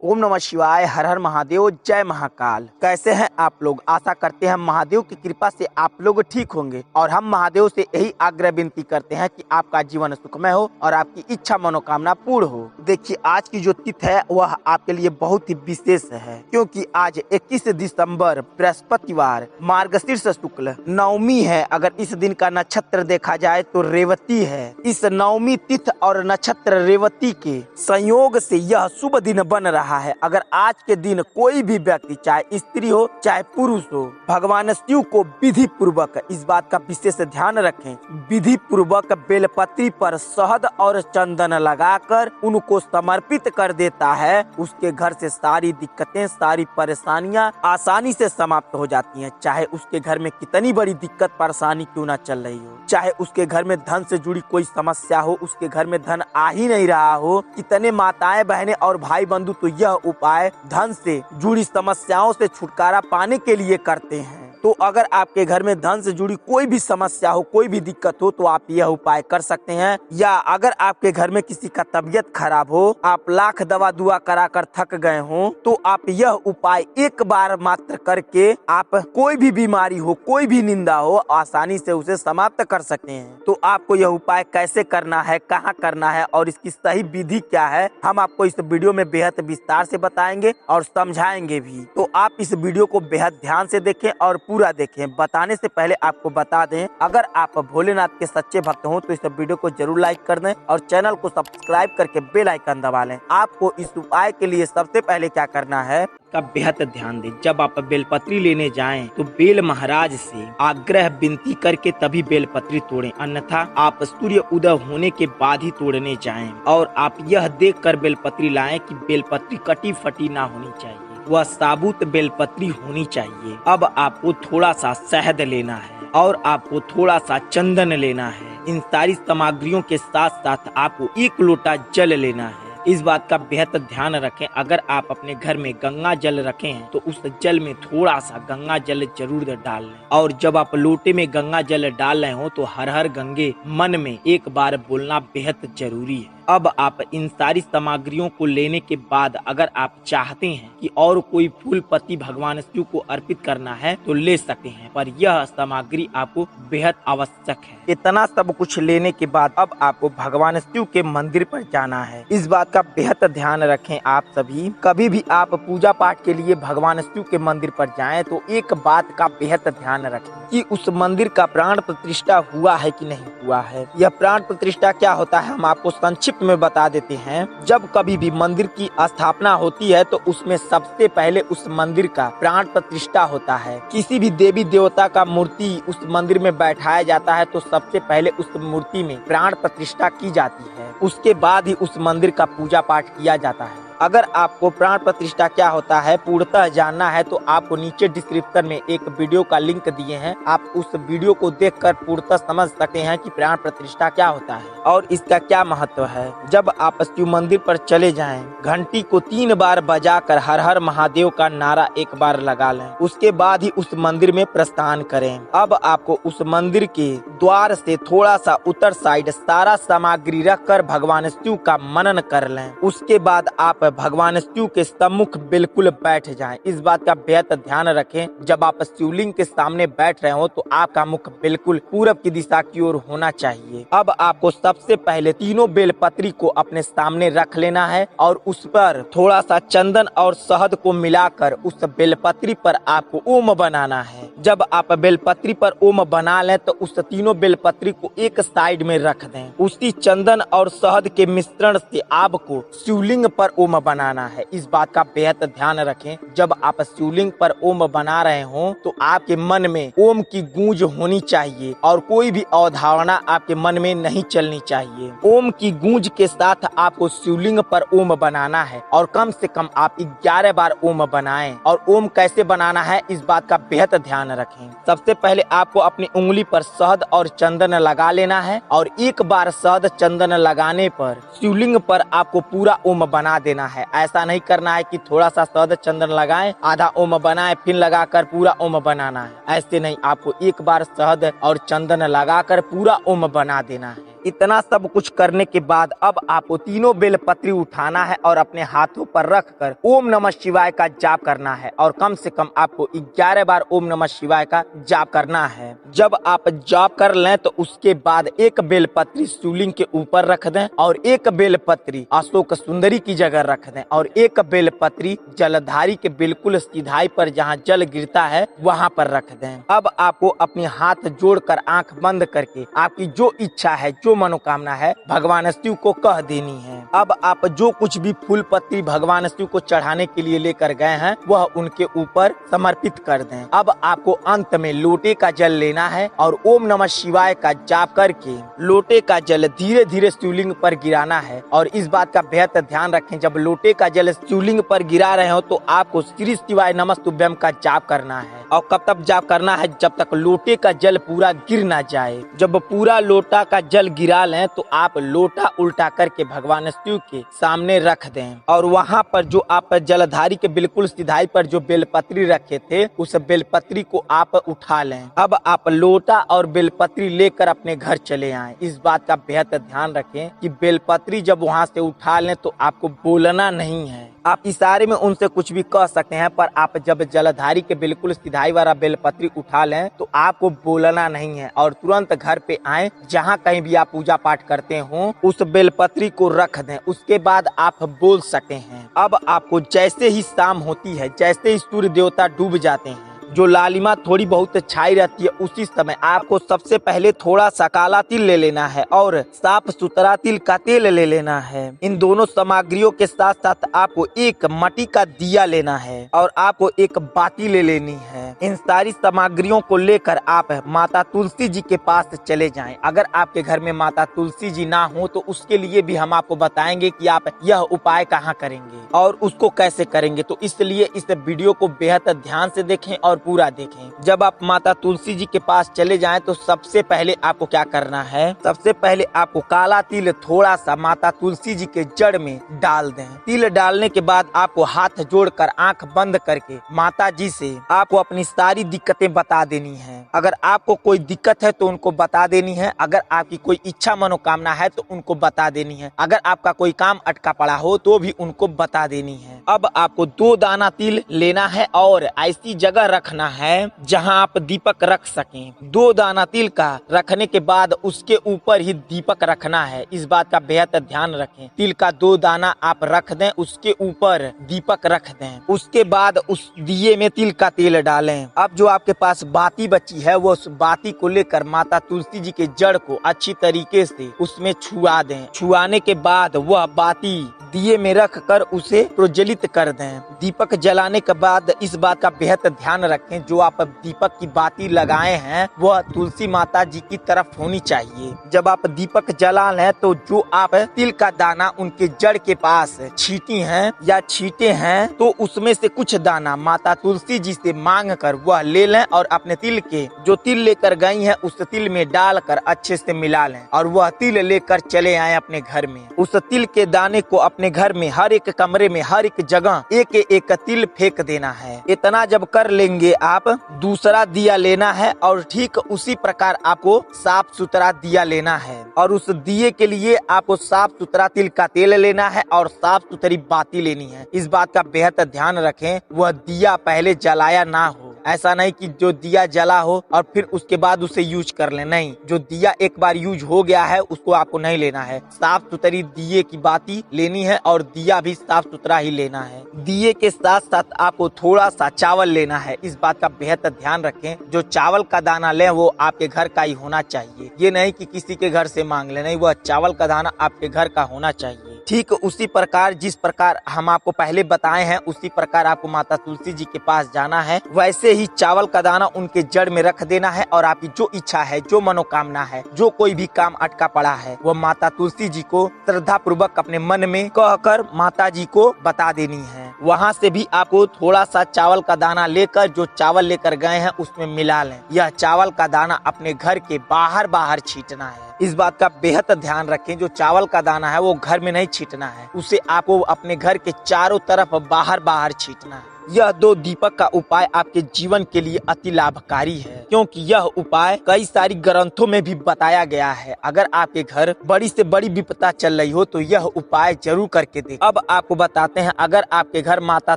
ओम नमः शिवाय। हर हर महादेव। जय महाकाल। कैसे हैं आप लोग? आशा करते हैं महादेव की कृपा से आप लोग ठीक होंगे और हम महादेव से यही आग्रह विनती करते हैं कि आपका जीवन सुखमय हो और आपकी इच्छा मनोकामना पूर्ण हो। देखिए, आज की जो तिथि है वह आपके लिए बहुत ही विशेष है, क्योंकि आज 21 दिसंबर बृहस्पतिवार मार्गशीर्ष शुक्ल नवमी है। अगर इस दिन का नक्षत्र देखा जाए तो रेवती है। इस नवमी तिथि और नक्षत्र रेवती के संयोग से यह शुभ दिन बन रहा है। अगर आज के दिन कोई भी व्यक्ति, चाहे स्त्री हो चाहे पुरुष हो, भगवान शिव को विधि पूर्वक, इस बात का विशेष ध्यान रखें, विधि पूर्वक बेलपत्री पर शहद और चंदन लगाकर उनको समर्पित कर देता है, उसके घर से सारी दिक्कतें, सारी परेशानियां आसानी से समाप्त हो जाती हैं। चाहे उसके घर में कितनी बड़ी दिक्कत परेशानी क्यों ना चल रही हो, चाहे उसके घर में धन से जुड़ी कोई समस्या हो, उसके घर में धन आ ही नहीं रहा हो, कितने माताएं बहनें और भाई बंधु तो यह उपाय धन से जुड़ी समस्याओं से छुटकारा पाने के लिए करते हैं। तो अगर आपके घर में धन से जुड़ी कोई भी समस्या हो, कोई भी दिक्कत हो, तो आप यह उपाय कर सकते हैं। या अगर आपके घर में किसी का तबीयत खराब हो, आप लाख दवा दुआ कराकर थक गए हो, तो आप यह उपाय एक बार मात्र करके आप कोई भी बीमारी हो, कोई भी निंदा हो, आसानी से उसे समाप्त कर सकते हैं। तो आपको यह उपाय कैसे करना है, कहाँ करना है और इसकी सही विधि क्या है, हम आपको इस वीडियो में बेहद विस्तार से बताएंगे और समझाएंगे भी। तो आप इस वीडियो को बेहद ध्यान से देखें और पूरा देखें। बताने से पहले आपको बता दें, अगर आप भोलेनाथ के सच्चे भक्त हो तो इस वीडियो को जरूर लाइक कर दें और चैनल को सब्सक्राइब करके बेल आइकन दबा लें। आपको इस उपाय के लिए सबसे पहले क्या करना है का बेहद ध्यान दें। जब आप बेलपत्री लेने जाएं तो बेल महाराज से आग्रह विनती करके तभी बेलपत्री तोड़ें, अन्यथा आप सूर्य उदय होने के बाद ही तोड़ने जाएं। और आप यह देखकर बेलपत्री लाएं कि बेलपत्री कटी फटी ना होनी चाहिए, वह साबुत बेलपत्री होनी चाहिए। अब आपको थोड़ा सा शहद लेना है और आपको थोड़ा सा चंदन लेना है। इन सारी सामग्रियों के साथ साथ आपको 1 लोटा जल लेना है। इस बात का बेहद ध्यान रखें, अगर आप अपने घर में गंगा जल रखे हैं तो उस जल में थोड़ा सा गंगा जल जरूर डाल लें। और जब आप लोटे में गंगा जल डाल रहे हो तो हर हर गंगे मन में एक बार बोलना बेहद जरूरी है। अब आप इन सारी सामग्रियों को लेने के बाद अगर आप चाहते हैं कि और कोई फूल पत्ती भगवान शिव को अर्पित करना है तो ले सकते हैं, पर यह सामग्री आपको बेहद आवश्यक है। इतना सब कुछ लेने के बाद अब आपको भगवान शिव के मंदिर पर जाना है। इस बात का बेहद ध्यान रखें। आप सभी कभी भी आप पूजा पाठ के लिए भगवान शिव के मंदिर पर जाएं तो एक बात का बेहद ध्यान रखें कि उस मंदिर का प्राण प्रतिष्ठा हुआ है कि नहीं हुआ है। यह प्राण प्रतिष्ठा क्या होता है हम आपको संक्षिप्त में बता देते हैं। जब कभी भी मंदिर की स्थापना होती है तो उसमें सबसे पहले उस मंदिर का प्राण प्रतिष्ठा होता है। किसी भी देवी देवता का मूर्ति उस मंदिर में बैठाया जाता है तो सबसे पहले उस मूर्ति में प्राण प्रतिष्ठा की जाती है, उसके बाद ही उस मंदिर का पूजा पाठ किया जाता है। अगर आपको प्राण प्रतिष्ठा क्या होता है पूर्णतः जानना है तो आपको नीचे डिस्क्रिप्शन में एक वीडियो का लिंक दिए हैं, आप उस वीडियो को देखकर पूर्णतः समझ सकते हैं कि प्राण प्रतिष्ठा क्या होता है और इसका क्या महत्व है। जब आप शिव मंदिर पर चले जाएं, घंटी को 3 बार बजाकर हर हर महादेव का नारा एक बार लगा लें, उसके बाद ही उस मंदिर में प्रस्थान करें। अब आपको उस मंदिर के द्वार से थोड़ा सा उत्तर साइड सारा सामग्री रखकर भगवान शिव का मनन कर लें। उसके बाद आप भगवान शिव के सम्मुख बिल्कुल बैठ जाएं। इस बात का बेहद ध्यान रखें, जब आप शिवलिंग के सामने बैठ रहे हो तो आपका मुख बिल्कुल पूरब की दिशा की ओर होना चाहिए। अब आपको सबसे पहले तीनों बेलपत्री को अपने सामने रख लेना है और उस पर थोड़ा सा चंदन और शहद को मिलाकर उस बेलपत्री पर आपको ओम बनाना है। जब आप बेलपत्री पर ओम बना लें तो उस तीनों बेलपत्री को एक साइड में रख दें। उसी चंदन और शहद के मिश्रण से आपको शिवलिंग पर ओम बनाना है। इस बात का बेहद ध्यान रखें, जब आप शिवलिंग पर ओम बना रहे हो तो आपके मन में ओम की गूंज होनी चाहिए और कोई भी अवधारणा आपके मन में नहीं चलनी चाहिए। ओम की गूंज के साथ आपको शिवलिंग पर ओम बनाना है और कम से कम आप 11 बार ओम बनाएं। और ओम कैसे बनाना है इस बात का बेहद ध्यान रखें। सबसे पहले आपको अपनी उंगली पर शहद और चंदन लगा लेना है और एक बार शहद चंदन लगाने पर शिवलिंग पर आपको पूरा ओम बना देना है। ऐसा नहीं करना है कि थोड़ा सा शहद चंदन लगाएं, आधा ओम बनाएं, फिर लगाकर पूरा ओम बनाना है। ऐसे नहीं, आपको एक बार शहद और चंदन लगाकर पूरा ओम बना देना है। इतना सब कुछ करने के बाद अब आपको तीनों बेलपत्री उठाना है और अपने हाथों पर रखकर ओम नमः शिवाय का जाप करना है और कम से कम आपको 11 बार ओम नमः शिवाय का जाप करना है। जब आप जाप कर लें तो उसके बाद एक बेलपत्री शिवलिंग के ऊपर रख दें और एक बेलपत्री अशोक सुंदरी की जगह रख दें और एक बेलपत्री जलधारी के बिल्कुल सीधाई पर जहाँ जल गिरता है वहाँ पर रख दें। अब आपको अपने हाथ जोड़कर आंख बंद करके आपकी जो इच्छा है, जो मनोकामना है, भगवान शिव को कह देनी है। अब आप जो कुछ भी फूल पत्ती भगवान शिव को चढ़ाने के लिए लेकर गए हैं वह उनके ऊपर समर्पित कर दें। अब आपको अंत में लोटे का जल लेना है और ओम नमः शिवाय का जाप करके लोटे का जल धीरे धीरे शिवलिंग पर गिराना है। और इस बात का बेहद ध्यान रखें, जब लोटे का जल शिवलिंग पर गिरा रहे हो तो आपको श्री शिवाय नमस्तुभ्यम का जाप करना है। और कब तक जाप करना है? जब तक लोटे का जल पूरा गिर ना जाए। जब पूरा लोटा का जल गिरा लें तो आप लोटा उल्टा करके भगवान शिव के सामने रख दें और वहाँ पर जो आप जलधारी के बिल्कुल सीधाई पर जो बेलपत्री रखे थे उस बेलपत्री को आप उठा लें। अब आप लोटा और बेलपत्री लेकर अपने घर चले आएं। इस बात का बेहद ध्यान रखें कि बेलपत्री जब वहाँ से उठा लें तो आपको बोलना नहीं है। आप इशारे में उनसे कुछ भी कह सकते हैं, पर आप जब जलधारी के बिल्कुल सीधाई वाला बेलपत्री उठा लें तो आपको बोलना नहीं है और तुरंत घर पे आए, जहाँ कहीं भी आप पूजा पाठ करते हो उस बेलपत्री को रख दें। उसके बाद आप बोल सकते हैं। अब आपको जैसे ही शाम होती है, जैसे ही सूर्य देवता डूब जाते हैं, जो लालिमा थोड़ी बहुत छाई रहती है, उसी समय आपको सबसे पहले थोड़ा सा काला तिल ले लेना है और साफ सुथरा तिल का तेल ले लेना है। इन दोनों सामग्रियों के साथ साथ आपको एक मट्टी का दिया लेना है और आपको एक बाती ले लेनी है। इन सारी सामग्रियों को लेकर आप माता तुलसी जी के पास चले जाएं। अगर आपके घर में माता तुलसी जी ना हो तो उसके लिए भी हम आपको बताएंगे कि आप यह उपाय कहाँ करेंगे और उसको कैसे करेंगे। तो इसलिए इस वीडियो को बेहद ध्यान से देखें और पूरा देखें। जब आप माता तुलसी जी के पास चले जाएं तो सबसे पहले आपको क्या करना है? सबसे पहले आपको काला तिल थोड़ा सा माता तुलसी जी के जड़ में डाल दें। तिल डालने के बाद आपको हाथ जोड़कर आंख बंद करके माता जी से आपको अपनी सारी दिक्कतें बता देनी है। अगर आपको कोई दिक्कत है तो उनको बता देनी है। अगर आपकी कोई इच्छा मनोकामना है तो उनको बता देनी है। अगर आपका कोई काम अटका पड़ा हो तो भी उनको बता देनी है। अब आपको 2 दाना तिल लेना है और ऐसी जगह रखना है जहां आप दीपक रख सकें। 2 दाना तिल का रखने के बाद उसके ऊपर ही दीपक रखना है। इस बात का बेहद ध्यान रखें। तिल का 2 दाना आप रख दें, उसके ऊपर दीपक रख दें। उसके बाद उस दिए में तिल का तेल डालें। अब जो आपके पास बाती बची है वो उस बाती को लेकर माता तुलसी जी के जड़ को अच्छी तरीके से उसमें छुआ दें। छुआने के बाद वह बाती दिए में रख कर उसे प्रज्वलित कर दें। दीपक जलाने के बाद इस बात का बेहद ध्यान रखें, जो आप दीपक की बाती लगाए हैं वह तुलसी माता जी की तरफ होनी चाहिए। जब आप दीपक जला लें तो जो आप तिल का दाना उनके जड़ के पास छीटी हैं या छीटे हैं तो उसमें से कुछ दाना माता तुलसी जी से मांग कर वह ले लें और अपने तिल के जो तिल लेकर गई हैं उस तिल में डालकर अच्छे से मिला लें और वह तिल लेकर चले आए अपने घर में। उस तिल के दाने को अपने घर में हर एक कमरे में हर एक जगह एक एक तिल फेंक देना है। इतना जब कर लेंगे आप दूसरा दिया लेना है और ठीक उसी प्रकार आपको साफ सुथरा दिया लेना है और उस दिए के लिए आपको साफ सुथरा तिल का तेल लेना है और साफ सुथरी बाती लेनी है। इस बात का बेहद ध्यान रखें, वह दिया पहले जलाया ना हो। ऐसा नहीं कि जो दिया जला हो और फिर उसके बाद उसे यूज कर ले, नहीं। जो दिया एक बार यूज हो गया है उसको आपको नहीं लेना है। साफ सुथरी दिए की बाती लेनी है और दिया भी साफ सुथरा ही लेना है। दिए के साथ साथ आपको थोड़ा सा चावल लेना है। इस बात का बेहद ध्यान रखें, जो चावल का दाना लें वो आपके घर का ही होना चाहिए। ये नहीं कि किसी के घर से मांग ले, नहीं, वह चावल का दाना आपके घर का होना चाहिए। ठीक उसी प्रकार जिस प्रकार हम आपको पहले बताए हैं उसी प्रकार आपको माता तुलसी जी के पास जाना है। वैसे ही चावल का दाना उनके जड़ में रख देना है और आपकी जो इच्छा है, जो मनोकामना है, जो कोई भी काम अटका पड़ा है वो माता तुलसी जी को श्रद्धा पूर्वक अपने मन में कहकर माता जी को बता देनी है। वहाँ से भी आपको थोड़ा सा चावल का दाना लेकर जो चावल लेकर गए हैं उसमें मिला लें। यह चावल का दाना अपने घर के बाहर छींटना है। इस बात का बेहद ध्यान रखें, जो चावल का दाना है वो घर में नहीं छींटना है, उसे आपको अपने घर के चारों तरफ बाहर बाहर छींटना है। यह 2 दीपक का उपाय आपके जीवन के लिए अति लाभकारी है, क्योंकि यह उपाय कई सारी ग्रंथों में भी बताया गया है। अगर आपके घर बड़ी से बड़ी विपदा चल रही हो तो यह उपाय जरूर करके देखें। अब आपको बताते हैं, अगर आपके घर माता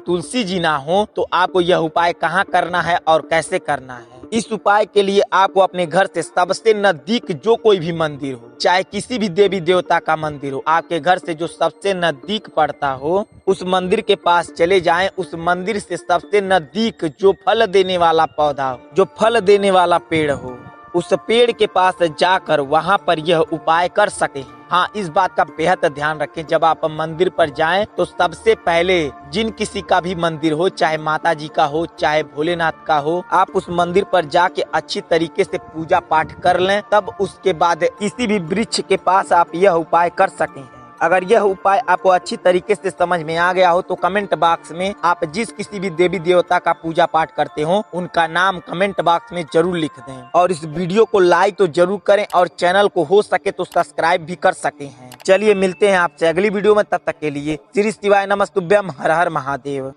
तुलसी जी ना हो तो आपको यह उपाय कहाँ करना है और कैसे करना है। इस उपाय के लिए आपको अपने घर से सबसे नजदीक जो कोई भी मंदिर हो, चाहे किसी भी देवी देवता का मंदिर हो, आपके घर से जो सबसे नजदीक पड़ता हो उस मंदिर के पास चले जाएं। उस मंदिर से सबसे नजदीक जो फल देने वाला पौधा हो, जो फल देने वाला पेड़ हो, उस पेड़ के पास जाकर वहां पर यह उपाय कर सके। हाँ, इस बात का बेहद ध्यान रखें, जब आप मंदिर पर जाएं तो सबसे पहले जिन किसी का भी मंदिर हो, चाहे माता जी का हो चाहे भोलेनाथ का हो, आप उस मंदिर पर जाके अच्छी तरीके से पूजा पाठ कर लें। तब उसके बाद किसी भी वृक्ष के पास आप यह उपाय कर सकें। अगर यह उपाय आपको अच्छी तरीके से समझ में आ गया हो तो कमेंट बॉक्स में आप जिस किसी भी देवी देवता का पूजा पाठ करते हो उनका नाम कमेंट बॉक्स में जरूर लिख दें, और इस वीडियो को लाइक तो जरूर करें और चैनल को हो सके तो सब्सक्राइब भी कर सके हैं। चलिए मिलते हैं आपसे अगली वीडियो में, तब तक के लिए श्री शिवाय नमस्तुभ्यम, हर हर महादेव।